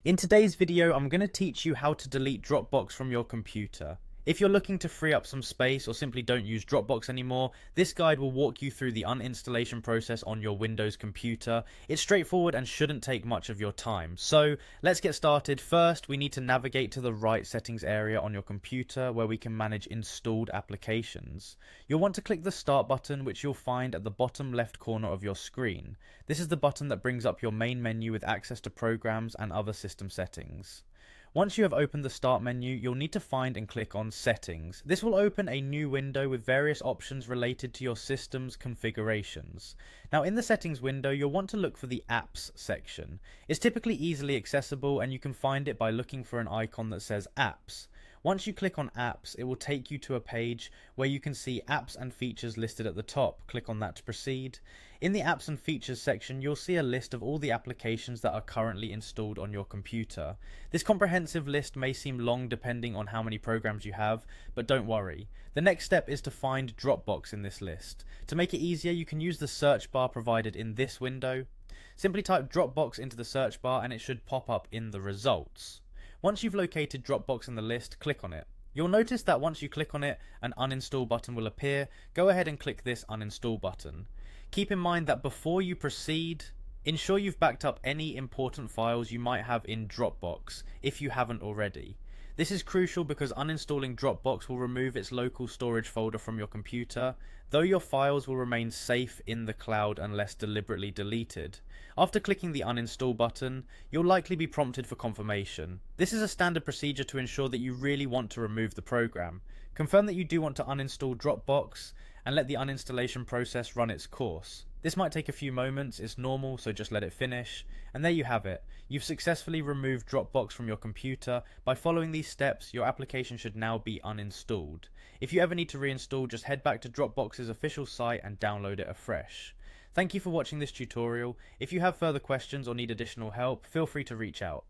In today's video, I'm going to teach you how to delete Dropbox from your computer. If you're looking to free up some space or simply don't use Dropbox anymore, this guide will walk you through the uninstallation process on your Windows computer. It's straightforward and shouldn't take much of your time. So let's get started. First, we need to navigate to the right settings area on your computer where we can manage installed applications. You'll want to click the Start button, which you'll find at the bottom left corner of your screen. This is the button that brings up your main menu with access to programs and other system settings. Once you have opened the Start menu, you'll need to find and click on Settings. This will open a new window with various options related to your system's configurations. Now in the Settings window, you'll want to look for the Apps section. It's typically easily accessible and you can find it by looking for an icon that says Apps. Once you click on Apps, it will take you to a page where you can see apps and features listed at the top. Click on that to proceed. In the Apps and Features section, you'll see a list of all the applications that are currently installed on your computer. This comprehensive list may seem long depending on how many programs you have, but don't worry. The next step is to find Dropbox in this list. To make it easier, you can use the search bar provided in this window. Simply type Dropbox into the search bar and it should pop up in the results. Once you've located Dropbox in the list, click on it. You'll notice that once you click on it, an uninstall button will appear. Go ahead and click this uninstall button. Keep in mind that before you proceed, ensure you've backed up any important files you might have in Dropbox if you haven't already. This is crucial because uninstalling Dropbox will remove its local storage folder from your computer, though your files will remain safe in the cloud unless deliberately deleted. After clicking the uninstall button, you'll likely be prompted for confirmation. This is a standard procedure to ensure that you really want to remove the program. Confirm that you do want to uninstall Dropbox and let the uninstallation process run its course. This might take a few moments, it's normal, so just let it finish. And there you have it. You've successfully removed Dropbox from your computer. By following these steps, your application should now be uninstalled. If you ever need to reinstall, just head back to Dropbox's official site and download it afresh. Thank you for watching this tutorial. If you have further questions or need additional help, feel free to reach out.